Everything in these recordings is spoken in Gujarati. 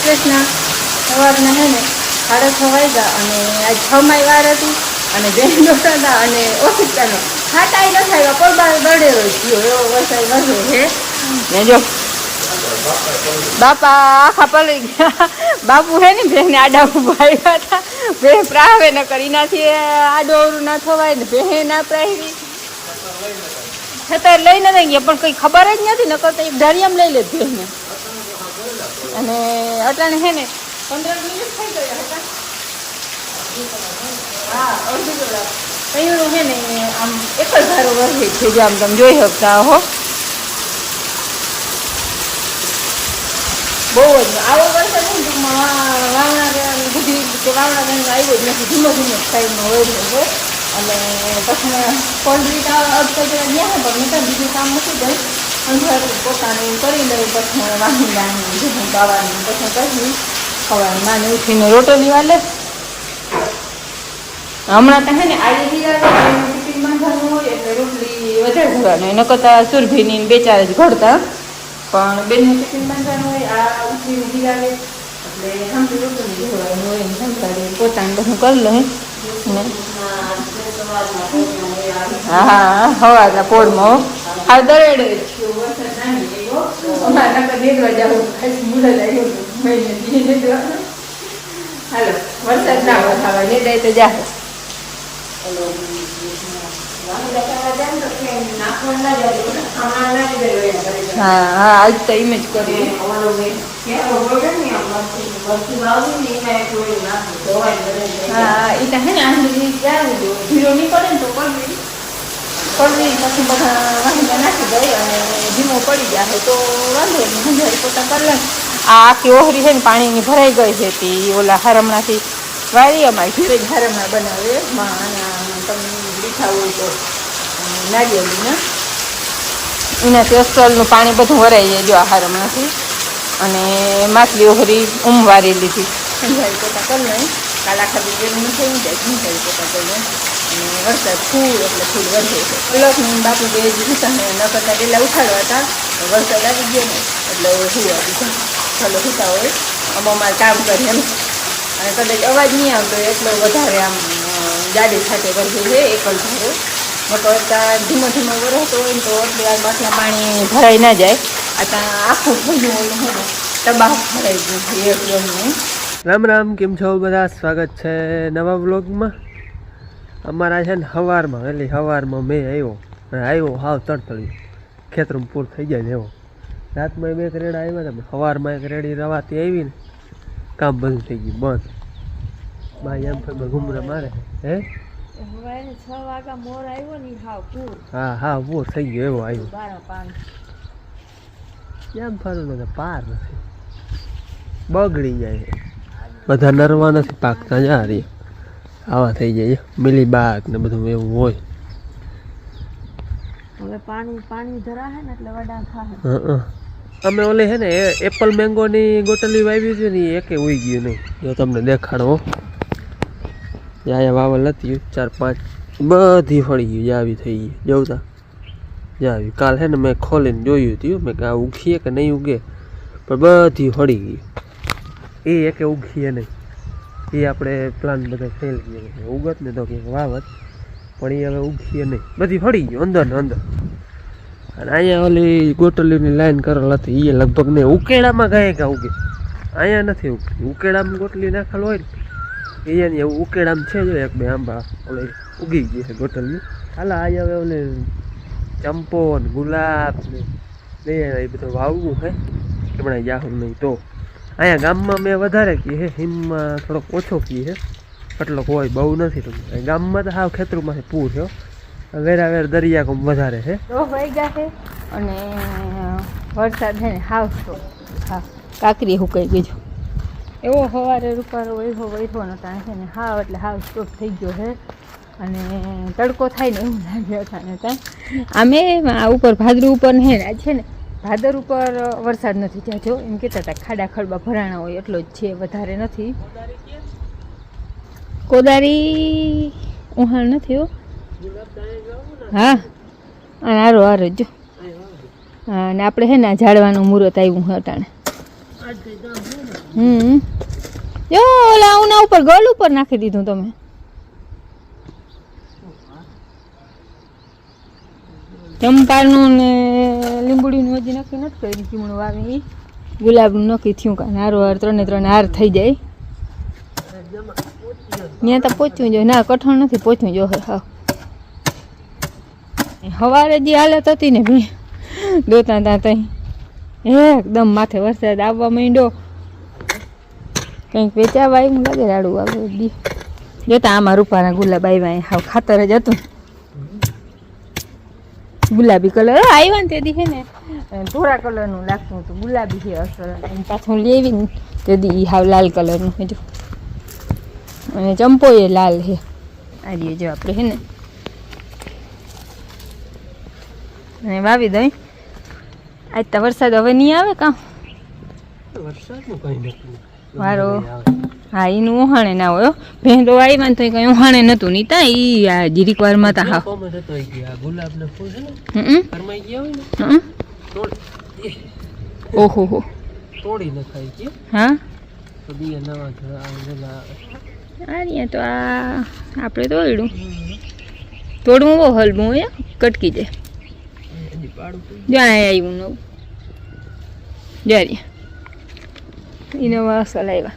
કૃષ્ણ. સવારના હે ને 6:30 વાગ્યા અને આજ 6 માય વાર હતી અને બેન હતા અને ઓફિસનો ખાટાઈ ન થાય કોરબા દડેલો થયો એવો વરસાદ વધે છે ને. જો બાપા આખા પલળી ગયા. બાપુ હે ને બેને આડા ઉભા આવ્યા હતા. બે પ્રાવે ન કરી નાથી આડો અવરું ના થવાય ને બે ના પ્રાવી છતાં લઈ નથી ગયા પણ કંઈ ખબર જ નથી ન કરતા એક ધારિયામાં લઈ લે બેને. અને અટાણે હે ને 15 મિનિટ થઈ ગયા હતા. હા અડધી કલાક કયું હે ને આમ એક જ ધારો વરસે છે જો આમ તમે જોઈ શકતા હો. બહુ જ આવો વરસાદ ને વાવણા બધી કે વાવણા આવ્યો જ નથી. ધીમો ધીમો ટાઈમમાં હોય છે અને પછી કોલ્ડ્રિંક અડતા ગયા ગયા પણ મેં ત્યાં બીજું કામ નથી ગઈ અંધાર પોતાનું કરી લઉં પછી વાહી લાવવાનું બાવાનું પછી કહ્યું ખવાનું માને ઉઠીને રોટલી વાલે હમણાં તો હે ને આજે ટિફિન બાંધવાનું હોય એટલે રોટલી વધારે ભરવાનું ન કરતા સુરભીની 2-4 જ ઘડતા પણ બેનનું ટિફિન બાંધવાનું હોય આ ઉઠીને જીરાવે એટલે સાંભળી રોટલી ભરવાનું હોય ને સંભાળી પોતાનું બધું કરી લે ને. હા હવાના પોળમાં આ દરેડે વરસાદ નાની અમારા નકર દેદવા જાવ ખાલી મુરત આવ્યો મહિને હાલો વરસાદ ના વધાવા ને તો જા. હા હા આજ તો એમ જ કરીએ. હા એ તો હે ને આંધળી જાવું જોઈએ ધીરો નીકળે ને તો કરવી પછી બધા વાહિંદા નાખી દઈ અને ધીમો પડી જાય તો વાંધો નહીં હંજારી પોતા કરી લે. આ આખી ઓહરી છે ને પાણીની ભરાઈ ગઈ છે તે ઓલા હારમણાથી વાળી અમારી ઘરે જ હારમણા બનાવે તમે લીઠા હોય તો નારિયેળીને એનાથી અસલનું પાણી બધું ભરાઈ જાય જો આ હારમણાથી અને માછલી ઓહરી ઉમવારી લીધી હંજારી પોતા કરી લઈ. કાલ આખા બીજેનું થઈ જાય હંજારી પોતા કરી લઈ અને વરસાદ ફૂલ એટલે ફૂલ વધે છે. પલકની બાપુ બે જ હતા ને ન કરતા ડેલા ઉઠાડવા હતા વરસાદ આવી ગયો ને એટલે સુવા દીધા ચાલો સુતા હોય અમારે કામ કરીએ એમ અને કદાચ અવાજ નહીં આવતો એટલો વધારે આમ જાડી સાથે વધુ છે એકલ ધારો મોટો અત્યારે ધીમો ધીમો વરસતો હોય ને તો એટલે આ માટલા પાણી ભરાઈ ના જાય. આ ત્યાં આખું થઈ ગયું હોય ને તબાહ ભરાઈ ગયું છે એકદમ. રામ રામ, કેમ છો બધા? સ્વાગત છે નવા વ્લોગમાં. અમારા છે ને સવારમાં વહેલી સવારમાં મેં આવ્યો હાવ તડતળ્યું ખેતરમાં પૂર થઈ જાય ને એવો. રાતમાં 2 રેડા આવ્યા હતા સવારમાં 1 રેડી રવાતી આવી ને કામ બધું થઈ ગયું બંધ. ભાઈ એમ ફરી ઘૂમરા મારે હે 6 વાગ્યા મોર આવ્યો ને હાવ પૂર. હા હા પૂર થઈ ગયો એવો આવ્યો. કેમ ફરું નથી પાર નથી બગડી જાય બધા નરવા નથી પાકતા જા રહી આવા થઈ જાય મિલી બાગ ને બધું એવું હોય. હવે પાણી ધરાશે ને એટલે વડા ખાશે. અમે ઓલે છે ને એપલ મેંગોની ગોટલી વાવી છે ને એકે ઉઈ ગયું નહીં. જો તમને દેખાડો અહીંયા વાવલ હતી 4-5 બધી ફળી ગયું જાવી થઈ ગઈ જવતા જાવી. કાલ છે ને મેં ખોલીને જોયું હતું મેં કે આ ઉગીએ કે નહીં ઉગે પણ બધી ફળી ગઈ. એ એકે ઉગીએ નહીં એ આપણે પ્લાન બધા ફેલ ગયો ઉગત ને તો કંઈક વાવત પણ એ હવે ઉગીએ નહીં બધી ફળી ગયું અંદર ને અંદર. અને અહીંયા ઓલી ગોટલીની લાઈન કરેલ હતી એ લગભગ ને ઉકેડામાં ગયા કે ઉગે અહીંયા નથી ઉગતી. ઉકેડામાં ગોટલી નાખેલ હોય ને અહીંયા એવું ઉકેડામાં છે જો 1-2 આંબા ઓલે ઉગી ગઈ છે ગોટલી. હાલા અહીંયા હવે ઓલે ચંપો ને ગુલાબ ને એ બધું વાવવું છે હમણાં જાહું નહીં તો. અહીંયા ગામમાં મેં વધારે કી છે હિમમાં થોડોક ઓછો કી છે એટલોક હોય બહુ નથી. તમે ગામમાં તો હાવ ખેતરુંમાંથી પૂર છે વેરાવેર દરિયા કોમ વધારે છે. 10 વાગ્યા છે અને વરસાદ છે ને હાવ સ્ટોપ. હા કાકરી હુકાઈ ગઈ છે એવો સવારે રૂપારો વહીવો ને ત્યાં છે ને હાવ એટલે હાવ સ્ટોપ થઈ ગયો છે અને તડકો થાય ને એવું લાગે અટાણે ત્યાં. આમે આ ઉપર ભાદરું ઉપર ને આજ છે ને ભાદર ઉપર વરસાદ નથી જાજો એમ કહેતા હતા ખાડા ખડબા ભરાણા હોય એટલો જ છે વધારે નથી. કોદારી ઉહાણ નથી હો. હા અને હારો જો હા અને આપણે છે ને ઝાડવાનું મુહૂર્ત આવ્યું છે અટાણે જો ઓલા ઉના ઉપર ગળ ઉપર નાખી દીધું તમે. ચંપાનું ને લીંબુડીનું હજી નક્કી નથી કર્યું ચીમણું વાવી. ગુલાબનું નક્કી થયું કાંઈ હારો હાર 3 હાર થઈ જાય. ત્યાં તો પહોંચવું જોઈએ. ના કઠણ નથી, પહોંચવું જોઈએ. હા સવારે જે હાલત હતી ને ભાઈ દોતા તા તઈ એકદમ માથે વરસાદ આવવા માંડ્યો. કંઈક વેચાવા આવ્યું લાગે રાડું આવે દી જોતા. આમાં રૂપાના ગુલાબ આવ્યા હાવ ખાતર જ હતું. ગુલાબી કલર આવ્યા ને તેથી છે ને ધોળા કલરનું લાગતું હતું. ગુલાબી છે અસર. પાછું લેવી ને તેથી હાવ લાલ કલરનું છે જો. અને ચંપો એ લાલ છે. આ રીએ જો આપણે છે ને અને વાવી દઈ. આજ તો વરસાદ હવે નહીં આવે કાં વારો. હા એનું ઉહાણે ના હોય. ભેંડો આવ્યા ને તો કઈ ઉહાણે નતું નહીં તા ઈ આ જીરીક વારમાં તા. હા ઓહો હો તોડી નખાય કે. હા તો દિયા નવા આ તો આ આપણે તોડ્યું. તોડવું બહુ હલવું હોય કટકી જાય. જ્યાં આવ્યું નવું જ્યારે એ નવા અસલ આવ્યા.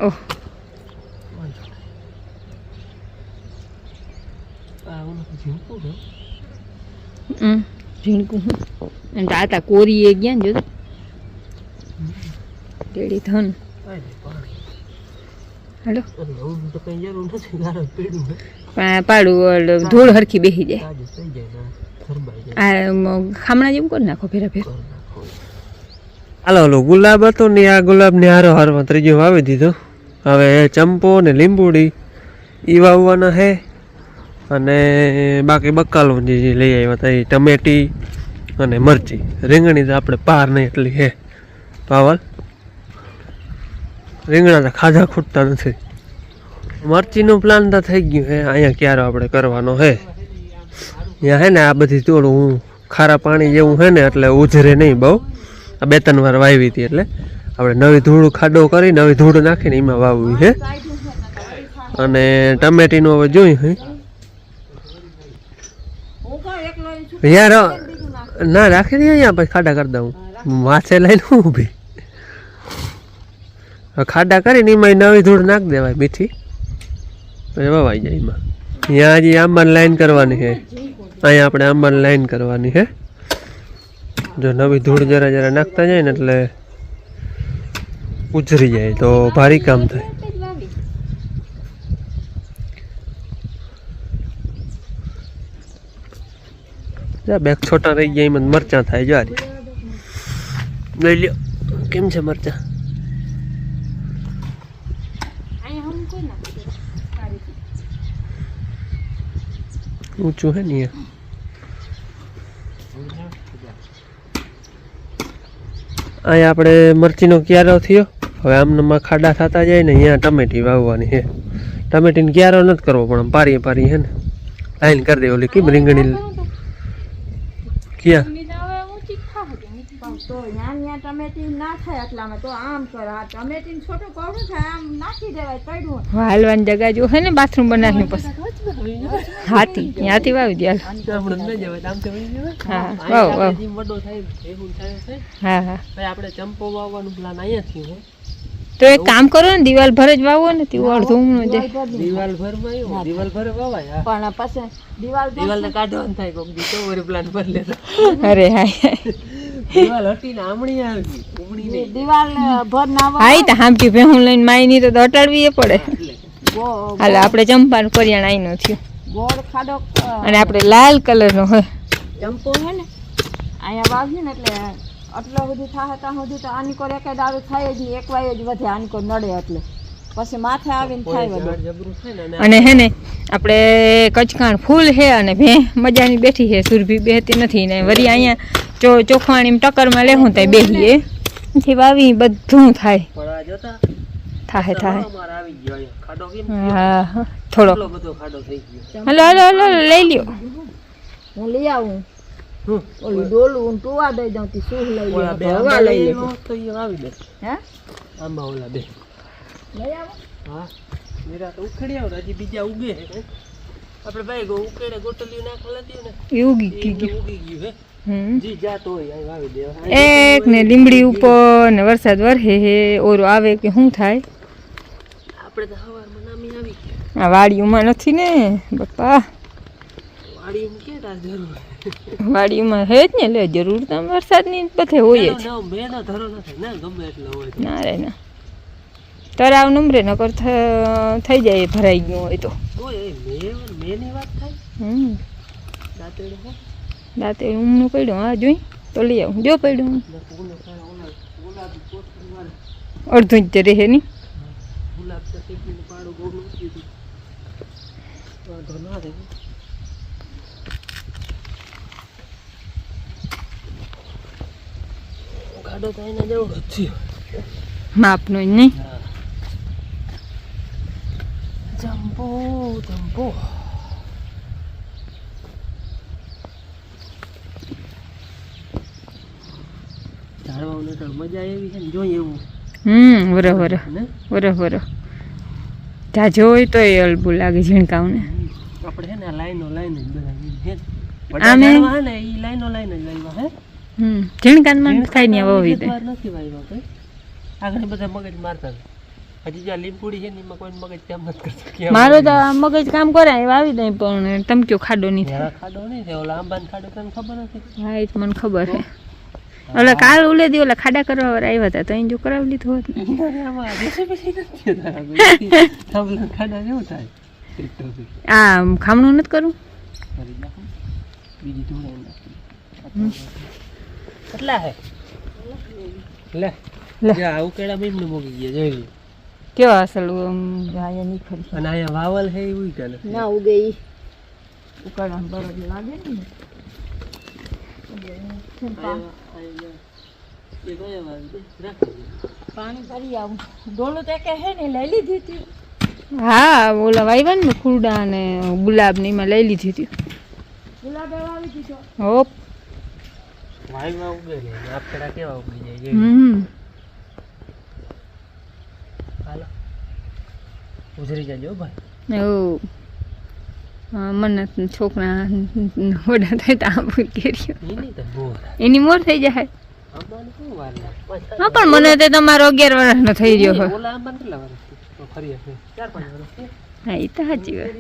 ઓહ ઝીણકું અને તાતા કોરી એ ગયા ને જો તેડી થન. હાલો પાડું ધૂળ હરખી બેસી જાય. આ ખામણા જેવું કરી નાખો ફેરા ફેર. હાલો હાલો ગુલાબ હતો ને આ ગુલાબ ને હારો હારમાં ત્રીજો વાવી દીધો. હવે ચંપો ને લીંબુડી એ વાવવાના છે. અને બાકી બકાલો જે લઈ આવ્યા હતા એ ટમેટી અને મરચી. રીંગણી તો આપણે પાર નહીં એટલી છે પાવલ. રીંગણા તો ખાધા ખૂટતા નથી. મરચીનું પ્લાન તો થઈ ગયું છે. અહીંયા ક્યારે આપણે કરવાનો છે. ત્યાં છે ને આ બધી થોડું હું ખારા પાણી જેવું છે ને એટલે ઉજરે નહીં બહુ. આ 2-3 વાર વાવી હતી એટલે આપણે નવી ધૂળ ખાડો કરી નવી ધૂળ નાખીને એમાં વાવવી છે. અને ટમેટીનું હવે જોયું યાર ના રાખી દઈએ અહીંયા પછી ખાડા કરી દઉં. માથે લઈને હું ઊભી ખાડા કરીને એમાં નવી ધૂળ નાખી દેવાય મીઠી પછી વવાઈ જાય એમાં. ત્યાં હજી આંબાની લાઈન કરવાની છે. અહીંયા આપણે આંબાની લાઈન કરવાની છે. જો નવી ધૂળ જરા જરા નાખતા જાય ને એટલે ઉજરી જાય તો ભારી કામ થાય. બેગ છોટા રહી ગયા એમાં મરચાં થાય. જો લઈ લ્યો. કેમ છે મરચાં? ઊંચું હે ને અહીંયા આપણે મરચીનો ક્યારો થયો. હવે આમનામાં ખાડા થતા જાય ને અહીંયા ટમેટી વાવવાની છે. ટમેટીને ક્યારો નથી કરવો પણ પારી પારી હે ને લાઈન કરી દે. ઓલી કેમ રીંગણી ક્યાં હાલવાની જગા જો હે ને બાથરૂમ બનાવ્યું પછી હાથી ત્યાંથી વાવી દે. હા હા આપણે ચંપો વાવવાનું પ્લાન અહીંયા થયું. તો એક કામ કરો ને દિવાલ ભર જ વાવો ને તે અડધું દિવાલ ભર માં દિવાલ ભર વાવાય પણ પછી દિવાલ ને કાઢવાનું થાય કોક દી તો ઓરે પ્લાન પર લેતા. અરે હાય દિવાલ હટીને આમણી આવી ઉમણી ને દિવાલ ભર ના હાય તો હામટી ભેહું લઈને માઈ ની તો અટાડવી પડે. હાલો આપણે ચંપાનું કરિયાણ આઈ નો થયું ગોળ ખાડો અને આપણે લાલ કલર નો હોય ચંપો હે ને અહીંયા વાવ્યું ને એટલે આટલો બધું થાય ત્યાં સુધી તો આની કોર એક દારૂ થાય જ નહીં. એક વાય જ વધે આની કોર નડે એટલે પછી માથે આવીને થાય બધું. અને હે ને આપણે કચકાણ ફૂલ છે અને ભે મજાની બેઠી છે. સુરભી બેહતી નથી ને વળી અહીંયા ચોખવાણી ટક્કરમાં લેવું ત્યાં બેહીએ થી વાવી બધું થાય થાય થાય. હા થોડો હાલો હાલો હાલો લઈ લ્યો. હું લઈ આવું ઓલી ડોલું ટોવા દઈ દઉં તી સૂહ લઈ લે બે હવા લઈ લે તો એ આવી દે હે આંબા ઓલા બે લઈ આવો હા મેરા તો ઉખડી આવ હજી બીજા ઉગે આપણે ભાઈ ઉકેડે ગોટલીઓ નાખવા લાગ્યું ને એ ઉગી ઉગી ગયું હે જી જાતો હોય અહીં આવી દે એક ને લીમડી ઉપર ને વરસાદ વરહે હે ઓરો આવે કે શું થાય આપણે તો હવારમાં નામી આવી આ વાડીઓમાં નથી ને બાપા વાડીમાં કે તાર જરૂર વાડીઓમાં હે જ ને લે જરૂર તો વરસાદની બધે હોય જ મેનો ધરો નથી ને ગમે એટલો હોય ના રે ના તરાવ નંબરે નકર થઈ જાય ભરાઈ ગયું હોય તો મેની વાત થાય દાંતેડું હો દાંતે ઊંઘનું પડ્યું હા જોઈ તો લઈ આવું જો પડ્યું અડધું જ રહે નહીં ગુલાબ તો શેકીને પાડું બહુ નથી વાંધો ના રહે ખાડો તો એને જેવો જ છે માપનો જ નહીં જમ્પો જમ્પો ઝાડવાને તો મજા એવી છે ને જોઈએ એવું વરહ જાજો હોય તો એ અલબુ લાગે ઝીણકાવને આપણે હે ને લાઈનો લાઈન જ બધા આમે હે ને એ લાઈનો લાઈન જ વાવ્યા હે ઝીણકાનમાં થાય ને વાવી દે નથી વાવ્યા કઈ આગળ બધા મગજ મારતા હજી જ્યાં લીંબુડી છે ને એમાં કોઈ મગજ કામ નથી કરતું મારો તો મગજ કામ કરાય વાવી દે પણ તમક્યો ખાડો નહીં થાય ખાડો નહીં થાય ઓલા આંબાનો ખાડો તને ખબર નથી હા એ જ મને ખબર છે ઓલા કાલ ઉલે દી ઓલા ખાડા કરવા વાળા આવ્યા હતા તો અહીં જો કરાવી લીધું હોત ને ખાડા જેવું થાય આ ખામણું નથી કરવું બીજી ધૂળ કેટલા હે લે જા આવું કેળા બીમ ને મૂકી ગયા જોઈ કેવા અસલ અહીંયા નહીં ખરી અને અહીંયા વાવલ હે એવું ચાલે ના ઉગે ઈ ઉકાળવાનું બરોબર લાગે ને પાણી ભરી આવું ડોલું તો કે હે ને લઈ લીધી હતી હા ઓલા વાવ્યા ને ફૂલડા ને ગુલાબ ને એમાં લઈ લીધી હતી ગુલાબ વાવી દીધો હોપ વાયમાં ઉગે ને આપડા કેવા ઉગી જાય હાલો ઉજરી જાજો ભાઈ ઓ મને છોકરા ઓડા થાય તો આંબુ કેરીઓ એની મોર થઈ જાય હા પણ મને તો તમારો 11 વર્ષનો થઈ ગયો હોય હા એ તો સાચી વાત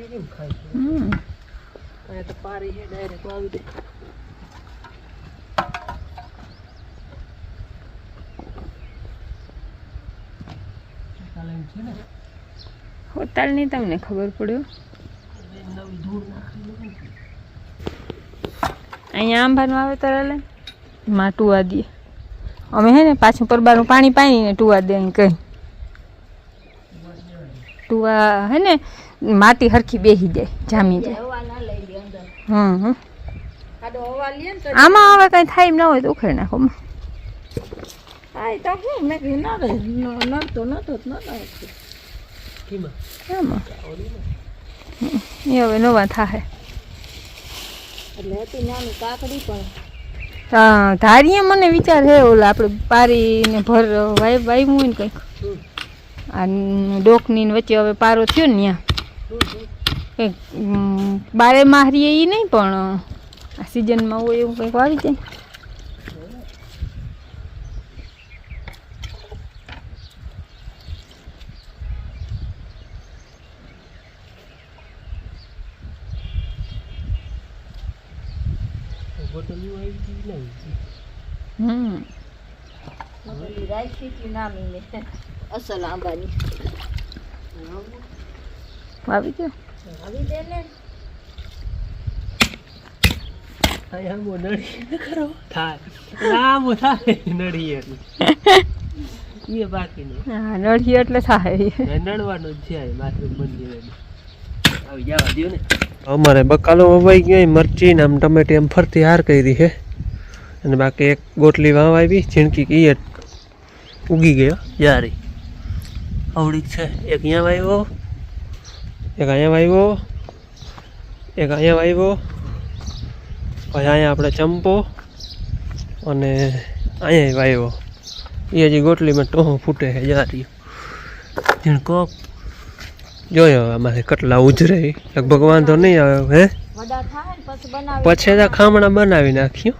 હોતાલ ની તમને ખબર પડ્યો અહીંયા આંબાનું વાવેતર હાલે માં ટુવા દે અમે હે ને પાછું પરબારનું પાણી પાણીને ટુવા દે અહીં કઈ ટુવા હે ને માટી હરખી બેસી જાય જામી જાય આમાં હવે કઈ થાય એમ ના હોય તો ઉખેડ નાખો એ હવે નવા થાય ધારીએ મને વિચાર હે ઓલા આપણે પારીને ભર વાવ્યું હોય ને કંઈક આ ડોકની વચ્ચે હવે પારો થયો ને ત્યાં કંઈક બારે માહરીએ એ નહીં પણ આ સિઝનમાં હોય એવું કંઈક વાવી જાય અસલ આંબાની વાવી દો વાવી દે ને નળી એટલે થાય નડવાનું જ છે આવી જવા દો ને અમારે બકાલો વવાઈ ગયો મરચી ને આમ ટમેટી એમ ફરતી હાર કરી છે અને બાકી એક ગોટલી વાવ આવી ઝીણકી કી ઉગી ગયો યારી આવડી છે એક અહીંયા વાવ્યો એક અહીંયા વાવ્યો એક અહીંયા વાવ્યો પછી અહીંયા આપણે ચંપો અને અહીંયા વાવ્યો એ હજી ગોટલીમાં ટોહો ફૂટે છે જારી જેને કોક જોયો આમાંથી કેટલા ઉજરે લગભગ વાંધો નહીં આવે હે પછી તો ખામણા બનાવી નાખ્યું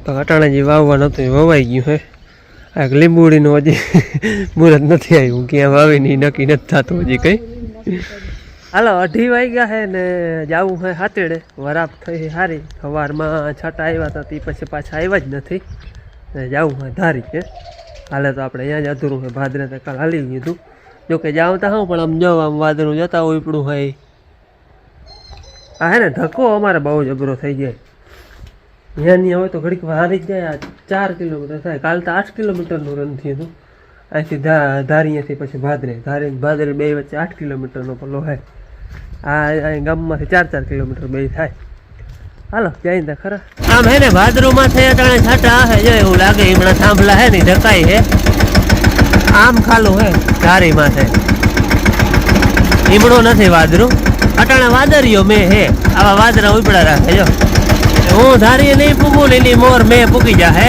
તો અટાણે જે વાવવા નતું એ વવાઈ ગયું હે આ લીંબુડીનું હજી મુહૂર્ત નથી આવ્યું ક્યાં વાવીને નક્કી નથી થતું હજી કંઈ હાલો 2:30 વાગ્યા હે ને જવું હે હાથેડે વરાપ થઈ સારી સવારમાં છાંટા આવ્યા હતા તે પછી પાછા આવ્યા જ નથી ને જવું હે ધારી છે હાલે તો આપણે અહીંયા જ અધૂરું છે ભાદરે તો કાલ હાલી ગયું હતું જોકે જાવતા હું પણ આમ જો આમ વાદળું જતા હોય ઉપડું હોય આ હે ને ધક્કો અમારે બહુ જબરો થઈ જાય ત્યાંની હોય તો ઘડીક હારી જ જાય 4 કિલોમીટર થાય કાલ તો 8 કિલોમીટરનું રન થયું હતું અહીંથી ધારીએથી પછી ભાદરે ભાદરે બે વચ્ચે 8 કિલોમીટરનો પલ્લો હોય આ ગામમાંથી 4 કિલોમીટર બે થાય હાલો જાય તો ખરા આમ હે ને ભાદરોમાં થઈ અટાણે છાંટા હે જો એવું લાગે હમણાં થાંભલા હે ને ઢકાઈ હે આમ ખાલું હે ધારી માથે ઈમડો નથી વાદરું અટાણે વાદરીઓ મેં હે આવા વાદરા ઉપડા રાખે જો હું ધારીએ નહીં પૂગું ને એની મોર મેં પૂગી જા હે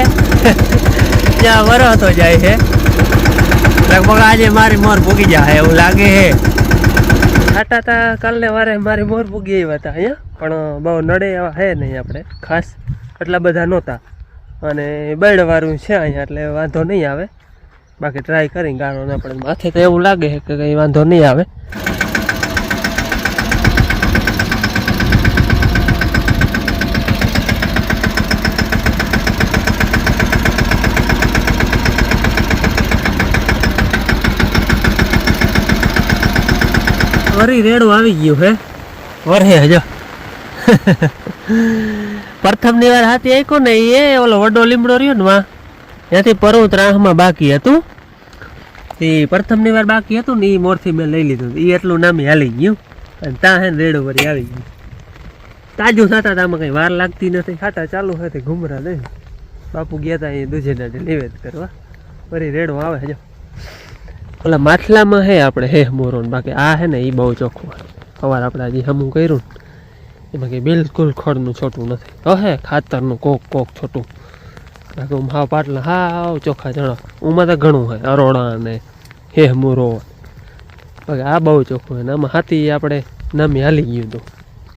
જ્યાં વરતો જાય છે લગભગ આજે મારી મોર પૂગી જા હે એવું લાગે હે છાટા તા કાલને વારે મારી મોર પૂગી આવ્યા હતા અહીંયા પણ બહુ નડે એવા હે નહીં આપણે ખાસ એટલા બધા નહોતા અને બેડવાળું છે અહીંયા એટલે વાંધો નહીં આવે બાકી ટ્રાય કરી ગાળો ના પડે માથે તો એવું લાગે છે કે કંઈ વાંધો નહીં આવે વરી રેડું આવી ગયું હે વરહે હજો પ્રથમની વાર હાથી આખ્યો ને એ ઓલો વડો લીમડો રહ્યો ને માં ત્યાંથી પર્વત રાહમાં બાકી હતું એ પ્રથમની વાર બાકી હતું ને એ મોરથી મેં લઈ લીધું એ એટલું નામી હાલી ગયું અને ત્યાં હે ને રેડું વરી આવી ગયું તાજું થતા આમાં કંઈ વાર લાગતી નથી ખાતા ચાલુ હોય તો ઘુમરા નહીં બાપુ ગયા હતા એ દૂજે દાડે નિવેદ કરવા વરી રેડું આવે હજો ઓલા માટલામાં હે આપણે હે મોરો બાકી આ હે ને એ બહુ ચોખ્ખું સવારે આપણે હજી હમું કર્યું ને એમાં કંઈ બિલકુલ ખડનું છોટું નથી હે ખાતરનું કોક છોટું બાકી હું હાવ પાટલા હાવ ચોખ્ખા જણા ઉમાં તો ઘણું હોય અરોડા ને હે મોરો બાકી આ બહુ ચોખ્ખું હોય ને આમાં હાથી આપણે નામી હાલી ગયું હતું